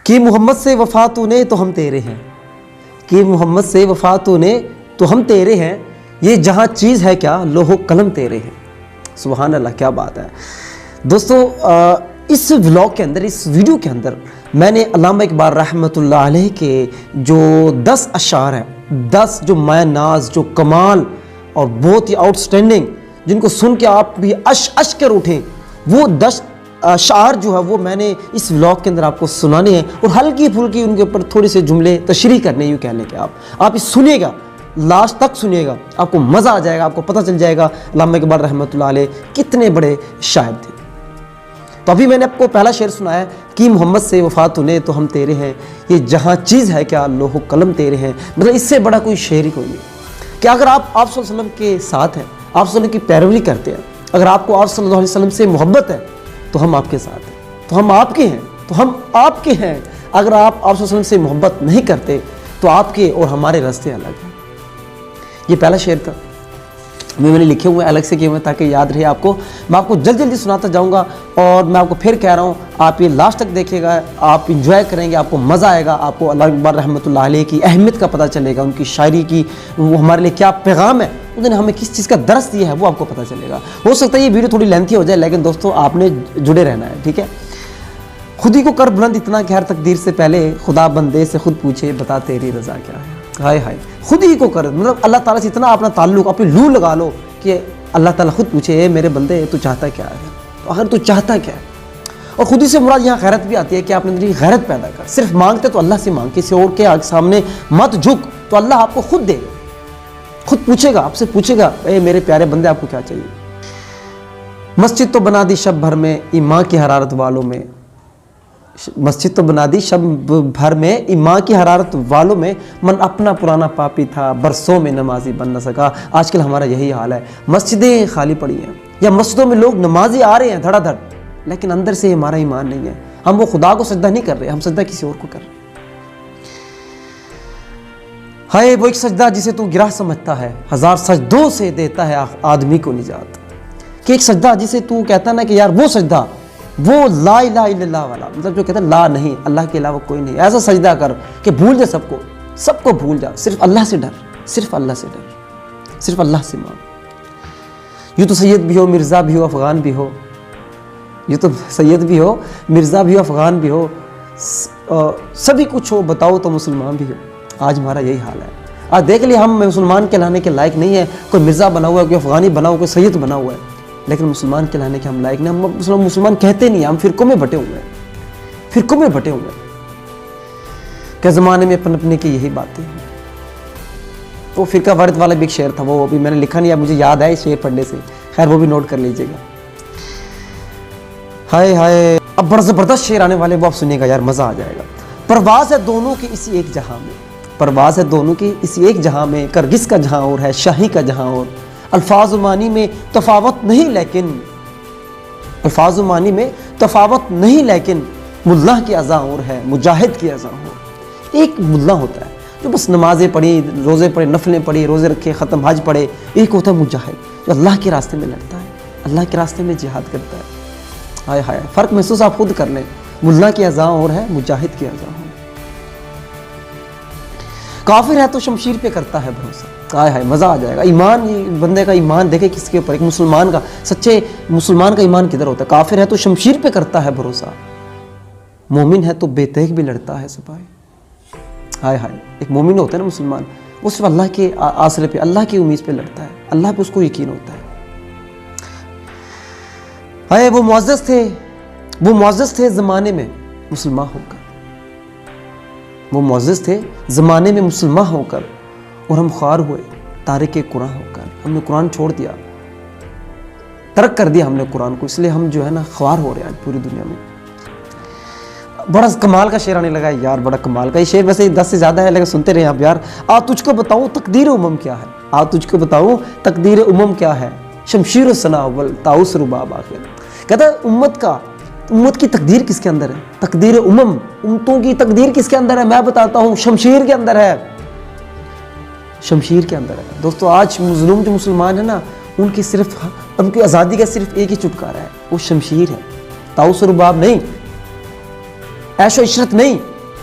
کہ محمد سے وفا تو نے تو ہم تیرے ہیں، کہ محمد سے وفا تو نے تو ہم تیرے ہیں، یہ جہاں چیز ہے کیا لوح و قلم تیرے ہیں۔ سبحان اللہ، کیا بات ہے دوستو۔ اس ولاگ کے اندر، اس ویڈیو کے اندر میں نے علامہ اقبال رحمۃ اللہ علیہ کے جو 10 اشعار ہیں، 10 جو مایہ ناز، جو کمال اور بہت ہی آؤٹ سٹینڈنگ، جن کو سن کے آپ بھی اش کر اٹھیں، وہ 10 اشعار جو ہے وہ میں نے اس ولاگ کے اندر آپ کو سنانے ہیں، اور ہلکی پھلکی ان کے اوپر تھوڑے سے جملے تشریح کرنے، یوں کہہ لیں کہ آپ اس سنیے گا، لاسٹ تک سنیے گا، آپ کو مزہ آ جائے گا، آپ کو پتہ چل جائے گا علامہ اقبال رحمۃ اللہ علیہ کتنے بڑے شاعر تھے۔ تو ابھی میں نے آپ کو پہلا شعر سنایا کہ محمد سے وفا تو نے تو ہم تیرے ہیں، یہ جہاں چیز ہے کیا لوح و قلم تیرے ہیں۔ مطلب اس سے بڑا کوئی شعر ہی کوئی نہیں کہ اگر آپ صلی اللہ علیہ وسلم کے ساتھ ہیں، آپ صلی اللہ علیہ وسلم کی پیروی کرتے ہیں، اگر آپ کو آپ صلی اللہ علیہ وسلم سے محبت ہے تو ہم آپ کے ساتھ ہیں، تو ہم آپ کے ہیں، تو ہم آپ کے ہیں۔ اگر آپ صلی اللہ علیہ وسلم سے محبت نہیں کرتے تو آپ کے اور ہمارے راستے الگ ہیں۔ یہ پہلا شعر تھا، میں نے لکھے ہوئے الگ سے کیے ہوئے تاکہ یاد رہے آپ کو۔ میں آپ کو جلدی سناتا جاؤں گا، اور میں آپ کو پھر کہہ رہا ہوں آپ یہ لاسٹ تک دیکھیے گا، آپ انجوائے کریں گے، آپ کو مزہ آئے گا، آپ کو علامہ اقبال رحمۃ اللہ علیہ کی اہمیت کا پتہ چلے گا، ان کی شاعری کی وہ ہمارے لیے کیا پیغام ہے، انہوں نے ہمیں کس چیز کا درس دیا ہے، وہ آپ کو پتہ چلے گا۔ ہو سکتا ہے یہ ویڈیو تھوڑی لینتھی ہو جائے، لیکن دوستو آپ نے جڑے رہنا ہے، ٹھیک ہے۔ خود ہی کو کر بلند اتنا کہ ہر تقدیر سے پہلے خدا بندے سے خود پوچھے بتا تیری رضا کیا ہے۔ ہائے ہائے، خود ہی کو کر، مطلب اللہ تعالیٰ سے اتنا اپنا تعلق، اپنی لو لگا لو کہ اللہ تعالیٰ خود پوچھے اے میرے بندے تو چاہتا کیا ہے، تو آخر تو چاہتا کیا ہے۔ اور خود ہی سے مراد یہاں غیرت بھی آتی ہے کہ آپ نے اندر غیرت پیدا کر، صرف مانگتے تو اللہ سے مانگ، کسی اور کے سامنے مت جھک، تو اللہ آپ کو خود دے گا، خود پوچھے گا، آپ سے پوچھے گا اے میرے پیارے بندے آپ کو کیا چاہیے۔ مسجد تو بنا دی شب بھر میں ایمان کی حرارت والوں میں، مسجد تو بنا دی شب بھر میں ایمان کی حرارت والوں میں، من اپنا پرانا پاپی تھا برسوں میں نمازی بن نہ سکا۔ آج کل ہمارا یہی حال ہے، مسجدیں خالی پڑی ہیں، یا مسجدوں میں لوگ نمازی آ رہے ہیں دھڑا دھڑ، لیکن اندر سے ہمارا ایمان نہیں ہے، ہم وہ خدا کو سجدہ نہیں کر رہے، ہم سجدہ کسی اور کو کر رہے ہیں۔ ہائے وہ ایک سجدہ جسے تو گرہ سمجھتا ہے، ہزار سجدوں سے دیتا ہے آدمی کو نجات۔ کہ ایک سجدہ جسے تو کہتا نا کہ یار وہ سجدہ، وہ لا الہ الا اللہ والا، مطلب جو کہتا ہے لا نہیں، اللہ کے علاوہ کوئی نہیں، ایسا سجدہ کر کہ بھول جا سب کو بھول جا، صرف اللہ سے ڈر، صرف اللہ سے ڈر، صرف اللہ سے مانگ۔ یوں تو سید بھی ہو، مرزا بھی ہو، افغان بھی ہو، یوں تو سید بھی ہو، مرزا بھی ہو، افغان بھی ہو، سبھی کچھ ہو، بتاؤ تو مسلمان بھی ہو۔ آج ہمارا یہی حال ہے۔ آج دیکھ لیں ہم مسلمان کہلانے کے لائق نہیں ہے، کوئی مرزا بنا ہوا ہے، کوئی افغانی بنا ہوا ہے، کوئی سید بنا ہوا ہے، لیکن مسلمان کہلانے کے ہم لائق نہیں، ہم مسلمان کہتے نہیں، ہم فرقوں میں بٹے ہوئے ہیں، فرقوں میں بٹے ہوئے ہیں کہ زمانے میں پنپنے کی یہی باتیں ہیں۔ وہ فرقہ وارث والا بھی ایک شعر تھا، وہ بھی میں نے لکھا نہیں ہے، مجھے یاد ہے اس شعر پڑھنے سے، خیر وہ بھی نوٹ کر لیجئے گا۔ ہائے ہائے، اب بڑا زبردست شعر آنے والے، وہ آپ سنیے گا یار، مزہ آ جائے گا۔ پرواز ہے دونوں کی اسی ایک جہاں میں، پرواز ہے دونوں کی اسی ایک جہاں میں، کرگس کا جہاں اور ہے شاہی کا جہاں اور، الفاظ و معنی میں تفاوت نہیں لیکن، الفاظ و معنی میں تفاوت نہیں لیکن، ملا کی اذاں اور ہے مجاہد کی اذاں اور۔ ایک ملا ہوتا ہے جو بس نمازیں پڑھی، روزے پڑھے، نفلیں پڑھی، روزے رکھے، ختم حج پڑھے، ایک ہوتا ہے مجاہد جو اللہ کے راستے میں لڑتا ہے، اللہ کے راستے میں جہاد کرتا ہے۔ ہائے ہائے، فرق محسوس آپ خود کر لیں، ملا کی اذاں اور ہے مجاہد کی اذاں اور۔ کافر ہے تو شمشیر پہ کرتا ہے بھروسہ، ہائے ہائے مزہ آ جائے گا۔ ایمان، بندے کا ایمان دیکھے کس کے اوپر، ایک مسلمان کا، سچے مسلمان کا ایمان کدھر ہوتا ہے؟ کافر ہے تو شمشیر پہ کرتا ہے بھروسہ، مومن ہے تو بے تیغ بھی لڑتا ہے سپاہی۔ ہائے ہائے، ایک مومن ہوتا ہے نا مسلمان، وہ صرف اللہ کے آسرے پہ، اللہ کی امید پہ لڑتا ہے، اللہ پہ اس کو یقین ہوتا ہے۔ ہائے وہ معزز تھے زمانے میں مسلمان ہو کر، وہ معزز تھے زمانے میں مسلمان ہو کر، اور ہم خوار ہوئے تارک قرآن ہو کر۔ ہم نے قرآن چھوڑ دیا، ترک کر دیا ہم نے قرآن کو، اس لیے ہم جو ہے نا خوار ہو رہے ہیں آج پوری دنیا میں۔ بڑا کمال کا شعر آنے لگا ہے یار، بڑا کمال کا۔ یہ شعر ویسے 10 سے زیادہ ہے لیکن سنتے رہے آپ یار۔ تجھ کو بتاؤں تقدیر امم کیا ہے، تجھ کو بتاؤں تقدیر امم کیا ہے، شمشیر و ثنا اول طاؤس رباب آخر۔ کہتا ہے امت کی تقدیر کس کے اندر ہے؟ تقدیر امتوں کی تقدیر کس کے اندر ہے؟ میں بتاتا ہوں، شمشیر کے اندر ہے، شمشیر کے اندر ہے۔ دوستو آج مظلوم جو مسلمان ہیں نا، ان کی آزادی کا صرف ایک ہی چھٹکارا ہے، وہ شمشیر ہے، طاؤس رباب نہیں، عیش و عشرت نہیں،